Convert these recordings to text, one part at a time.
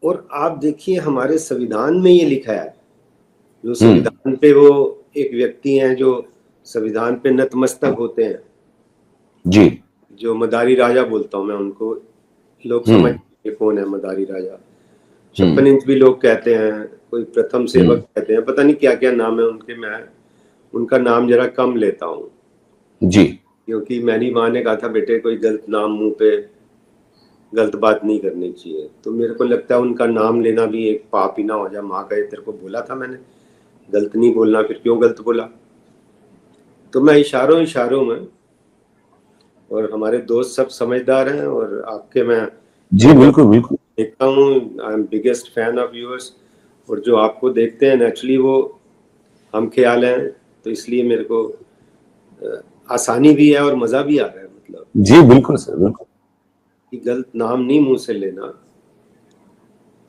और आप देखिए हमारे संविधान में ये लिखा है, जो संविधान पे वो एक व्यक्ति हैं जो संविधान पे नतमस्तक होते हैं जी, जो मदारी राजा बोलता हूं मैं उनको, लोग समझ कौन है मदारी राजा। 56 इंच भी लोग कहते हैं, कोई प्रथम सेवक कहते हैं, पता नहीं क्या क्या नाम है उनके। मैं उनका नाम जरा कम लेता हूँ जी, क्योंकि मेरी माँ ने कहा था बेटे कोई गलत नाम मुंह पे गलत बात नहीं करनी चाहिए, तो मेरे को लगता है उनका नाम लेना भी एक पाप ही ना हो जाए। माँ कहे तेरे को बोला था मैंने गलत नहीं बोलना, फिर क्यों गलत बोला। तो मैं इशारों इशारों में, और हमारे दोस्त सब समझदार हैं, और आपके मैं जी, बिल्कुल बिल्कुल देखता हूँ, I am biggest fan of yours, और जो आपको देखते हैं नेचुरली वो हम ख्याल हैं, तो इसलिए मेरे को आसानी भी है और मजा भी आ रहा है। मतलब जी, बिल्कुल सर, बिल्कुल कि गलत नाम नहीं मुंह से लेना।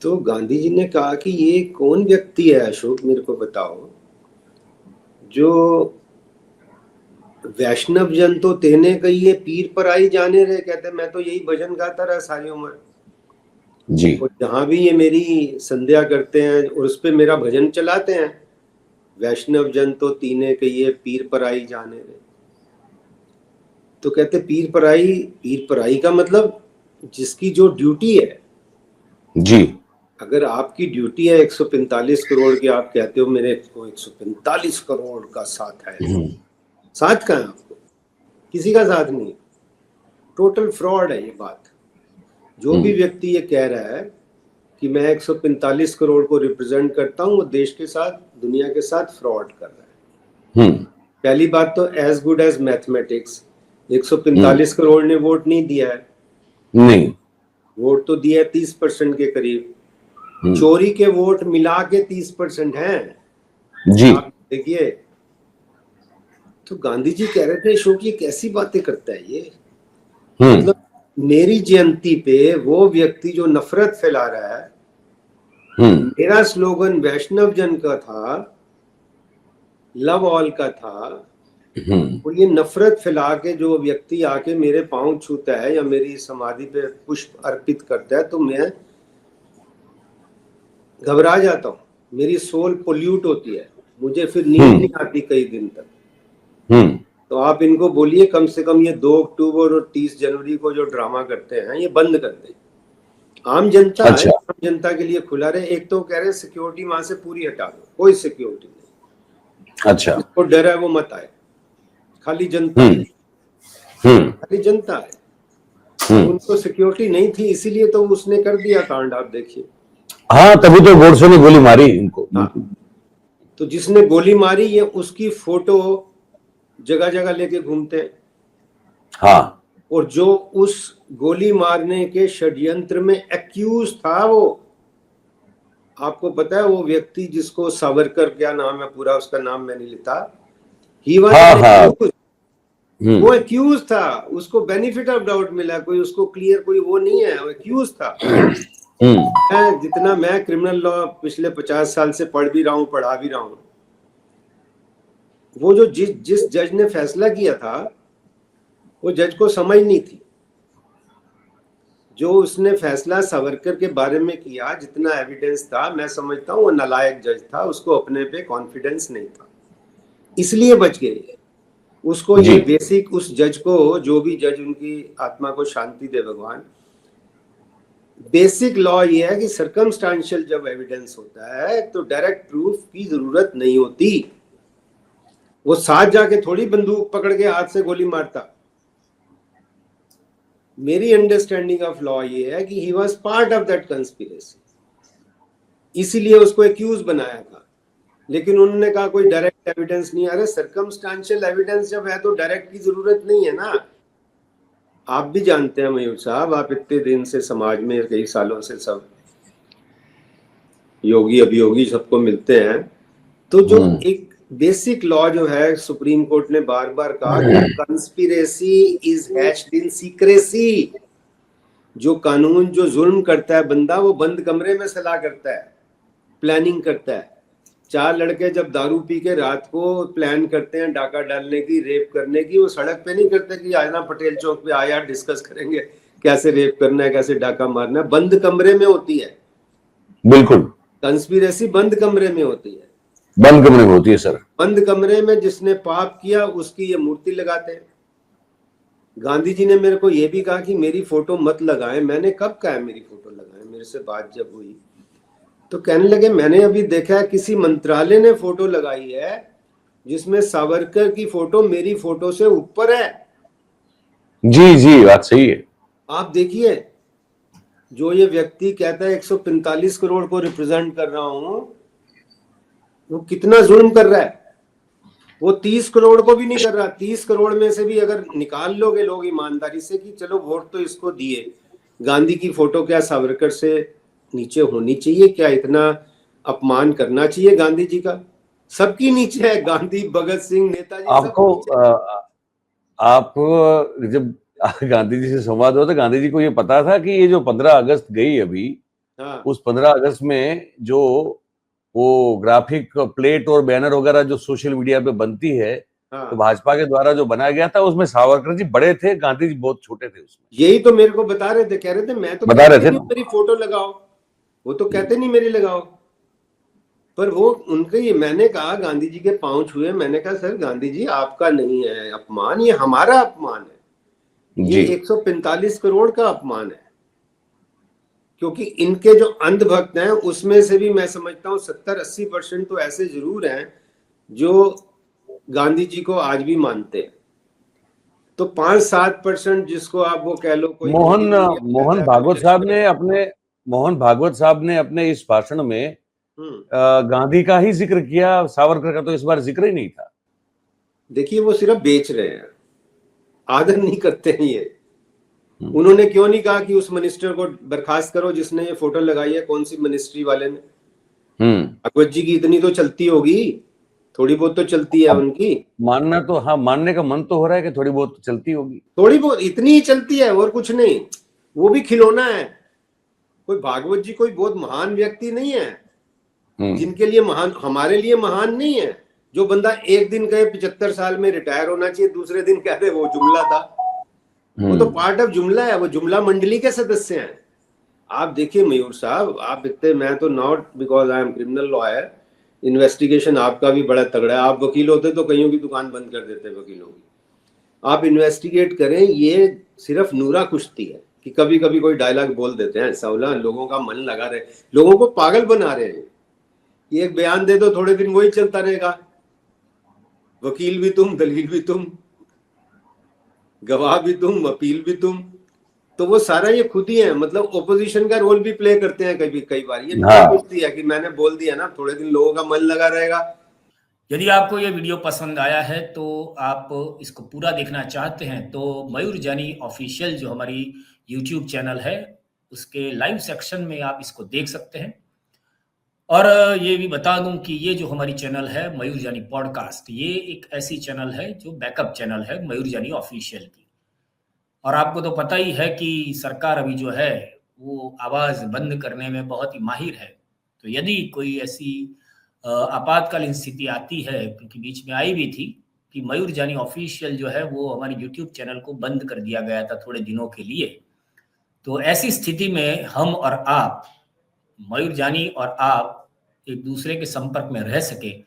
तो गांधी जी ने कहा कि ये कौन व्यक्ति है अशोक, मेरे को बताओ, जो वैष्णव जन तो तेने कहिए पीर पर आई जाने रहे। कहते मैं तो यही भजन गाता रहा सारी उम्र, जी, और जहां भी ये मेरी संध्या करते हैं और उस पे मेरा भजन चलाते हैं, वैष्णव जन तो तीने कहिए पीर पर आई जाने रहे। तो कहते पीर पराई का मतलब जिसकी जो ड्यूटी है। जी, अगर आपकी ड्यूटी है 145 करोड़ की, आप कहते हो मेरे को 145 करोड़ का साथ है, साथ का है आपको, किसी का साथ नहीं। टोटल फ्रॉड है ये बात। जो भी व्यक्ति ये कह रहा है कि मैं 145 करोड़ को रिप्रेजेंट करता हूं, वो देश के साथ दुनिया के साथ फ्रॉड कर रहा है। पहली बात तो as good as mathematics, 145 crore ने वोट नहीं दिया है, नहीं, वोट तो दिया है 30% के करीब। चोरी के वोट मिला के 30% हैं जी, आप देखिए। तो गांधी जी कह रहे थे अशोक ये कैसी बातें करता है ये, मतलब मेरी जयंती पे वो व्यक्ति जो नफरत फैला रहा है। मेरा स्लोगन वैष्णव जन का था, लव ऑल का था, और ये नफरत फैला के जो व्यक्ति आके मेरे पांव छूता है या मेरी समाधि पे पुष्प अर्पित करता है, तो मैं घबरा जाता हूँ, मेरी सोल पोल्यूट होती है, मुझे फिर नींद नहीं आती कई दिन तक। तो आप इनको बोलिए कम से कम ये 2 अक्टूबर और 30 जनवरी को जो ड्रामा करते हैं ये बंद कर दें। आम जनता है, आम जनता के लिए खुला रहे। एक तो कह रहे हैं सिक्योरिटी वहां से पूरी हटा दो, कोई सिक्योरिटी नहीं। अच्छा, जिसको डर है वो मत आए, खाली जनता है, खाली जनता है। तो उनको सिक्योरिटी नहीं थी, इसीलिए तो उसने कर दिया कांड, आप देखिए। हाँ, तभी तो गोडसे ने गोली मारी इनको। हाँ, तो जिसने गोली मारी ये उसकी फोटो जगह जगह लेके घूमते हैं। हाँ, और जो उस गोली मारने के षड्यंत्र में एक्यूज था, वो आपको पता है, वो व्यक्ति जिसको सावरकर, क्या नाम है पूरा उसका नाम मैं नहीं लेता, ही वाज एक्यूज। वो एक्यूज था, उसको बेनिफिट ऑफ डाउट मिला, कोई उसको क्लियर कोई वो नहीं है, वो एक्यूज था। जितना मैं क्रिमिनल लॉ पिछले 50 साल से पढ़ भी रहा हूँ, पढ़ा भी रहा हूँ, वो जो जिस जज ने फैसला किया था वो जज को समझ नहीं थी। जो उसने फैसला सावरकर के बारे में किया, जितना एविडेंस था, मैं समझता हूँ वो नालायक जज था, उसको अपने पे कॉन्फिडेंस नहीं था, इसलिए बच गए। उसको ये बेसिक, उस जज को, जो भी जज, उनकी आत्मा को शांति दे भगवान, बेसिक लॉ ये है कि सर्कमस्टांशियल जब एविडेंस होता है तो डायरेक्ट प्रूफ की जरूरत नहीं होती। वो साथ जाके थोड़ी बंदूक पकड़ के हाथ से गोली मारता। मेरी अंडरस्टैंडिंग ऑफ लॉ ये है कि he was part of that conspiracy, इसीलिए उसको एक्यूज बनाया था। लेकिन उन्होंने कहा कोई डायरेक्ट एविडेंस नहीं आ रहा। सर्कमस्टांशियल एविडेंस जब है तो डायरेक्ट की जरूरत नहीं है ना। आप भी जानते हैं मयूर साहब, आप इतने दिन से समाज में, कई सालों से सब योगी अभियोगी सबको मिलते हैं, तो जो एक बेसिक लॉ जो है, सुप्रीम कोर्ट ने बार बार कहा कि conspiracy is hatched in secrecy. जो कानून जो जुल्म करता है बंदा, वो बंद कमरे में सलाह करता है, प्लानिंग करता है। 4 लड़के जब दारू पी के रात को प्लान करते हैं डाका डालने की, रेप करने की, वो सड़क पे नहीं करते कि आना पटेल चौक पे आया डिस्कस करेंगे कैसे रेप करना है, कैसे डाका मारना है। बंद कमरे में होती है। बिल्कुल। कंस्पिरेसी बंद कमरे में होती है, बंद कमरे में होती है सर। बंद कमरे में जिसने पाप किया उसकी ये मूर्ति लगाते हैं। गांधी जी ने मेरे को ये भी कहा कि मेरी फोटो मत लगाएं। मैंने कब कहा है मेरी फोटो लगाएं? मेरे से बात जब हुई तो कहने लगे मैंने अभी देखा है किसी मंत्रालय ने फोटो लगाई है जिसमें सावरकर की फोटो मेरी फोटो से ऊपर है। जी जी, बात सही है। आप देखिए, जो ये व्यक्ति कहता है 145 करोड़ को रिप्रेजेंट कर रहा हूं, वो कितना जुल्म कर रहा है। वो 30 करोड़ को भी नहीं कर रहा। 30 करोड़ में से भी अगर निकाल लोगे लोग ईमानदारी से कि चलो वोट तो इसको दिए, गांधी की फोटो क्या सावरकर से नीचे होनी चाहिए? क्या इतना अपमान करना चाहिए गांधी जी का? सबकी नीचे है, गांधी, भगत सिंह, नेताजी सब आपको नीचे है। आप जब गांधी जी से संवाद हुआ तो गांधी जी को ये पता था कि ये जो 15 अगस्त गई अभी, हाँ, उस 15 अगस्त में जो वो ग्राफिक प्लेट और बैनर वगैरह जो सोशल मीडिया पे बनती है, हाँ। तो भाजपा के द्वारा जो बनाया गया था उसमें सावरकर जी बड़े थे, गांधी जी बहुत छोटे थे उसमें। यही तो मेरे को बता रहे थे, कह रहे थे मैं तो बता रहे कहते थे नहीं ना। मेरी फोटो लगाओ, वो तो कहते नहीं मेरी लगाओ। पर वो उनके, ये मैंने कहा गांधी जी के पांव छुए, मैंने कहा सर गांधी जी आपका नहीं है अपमान, ये हमारा अपमान है। ये जी 145 करोड़ का अपमान है। क्योंकि इनके जो अंधभक्त हैं उसमें से भी मैं समझता हूँ 70-80% तो ऐसे जरूर हैं जो गांधी जी को आज भी मानते हैं। तो 5-7% जिसको आप वो कह लो कोई मोहन भागवत साहब ने अपने इस भाषण में गांधी का ही जिक्र किया, सावरकर का तो इस बार जिक्र ही नहीं था। देखिए वो सिर्फ बेच रहे हैं, आदर नहीं करते हैं ये। उन्होंने क्यों नहीं कहा कि उस मिनिस्टर को बर्खास्त करो जिसने ये फोटो लगाई है? कौन सी मिनिस्ट्री वाले ने? भागवत जी की इतनी तो चलती होगी, थोड़ी बहुत तो चलती है उनकी। मानना तो, हाँ, मानने का मन तो हो रहा है कि थोड़ी बहुत तो चलती होगी। थोड़ी बहुत, इतनी ही चलती है और कुछ नहीं। वो भी खिलौना है। कोई भागवत जी कोई बहुत महान व्यक्ति नहीं है। जिनके लिए महान, हमारे लिए महान नहीं है। जो बंदा एक दिन कहे 75 साल में रिटायर होना चाहिए, दूसरे दिन कहते वो जुमला था। वो तो पार्ट ऑफ जुमला है, वो जुमला मंडली के सदस्य हैं। आप देखिए मयूर साहब, आप इतने, मैं तो not because I am criminal lawyer, investigation आपका भी बड़ा तगड़ा है। आप वकील होते तो कईयों की दुकान बंद कर देते वकीलों की। आप इन्वेस्टिगेट करें, ये सिर्फ नूरा कुश्ती है कि कभी कभी कोई डायलॉग बोल देते हैं, सवला लोगों का मन लगा रहे, लोगों को पागल बना रहे हैं। ये एक बयान दे दो, थोड़े दिन वही चलता रहेगा। वकील भी तुम, दलील भी तुम, गवाह भी तुम, अपील भी तुम। तो वो सारा ये खुद ही है, मतलब ओपोजिशन का रोल भी प्ले करते हैं कई बार। ये कुश्ती है कि मैंने बोल दिया ना, थोड़े दिन लोगों का मन लगा रहेगा। यदि आपको ये वीडियो पसंद आया है तो आप इसको पूरा देखना चाहते हैं तो मयूर जानी ऑफिशियल जो हमारी यूट्यूब चैनल है उसके लाइव सेक्शन में आप इसको देख सकते हैं। और ये भी बता दूं कि ये जो हमारी चैनल है मयूर जानी पॉडकास्ट, ये एक ऐसी चैनल है जो बैकअप चैनल है मयूर जानी ऑफिशियल की। और आपको तो पता ही है कि सरकार अभी जो है वो आवाज़ बंद करने में बहुत ही माहिर है। तो यदि कोई ऐसी आपातकालीन स्थिति आती है, क्योंकि बीच में आई भी थी कि मयूर जानी ऑफिशियल जो है वो हमारी यूट्यूब चैनल को बंद कर दिया गया था थोड़े दिनों के लिए। तो ऐसी स्थिति में हम और आप, मयूर जानी और आप, एक दूसरे के संपर्क में रह सके,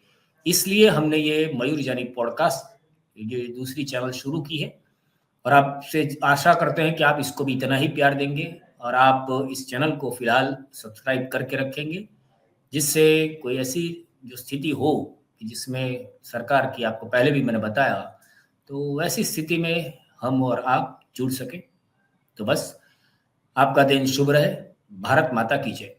इसलिए हमने ये मयूर जानी पॉडकास्ट, ये दूसरी चैनल शुरू की है। और आपसे आशा करते हैं कि आप इसको भी इतना ही प्यार देंगे और आप इस चैनल को फिलहाल सब्सक्राइब करके रखेंगे, जिससे कोई ऐसी जो स्थिति हो कि जिसमें सरकार की, आपको पहले भी मैंने बताया, तो ऐसी स्थिति में हम और आप जुड़ सके। तो बस आपका दिन शुभ रहे। भारत माता की जय।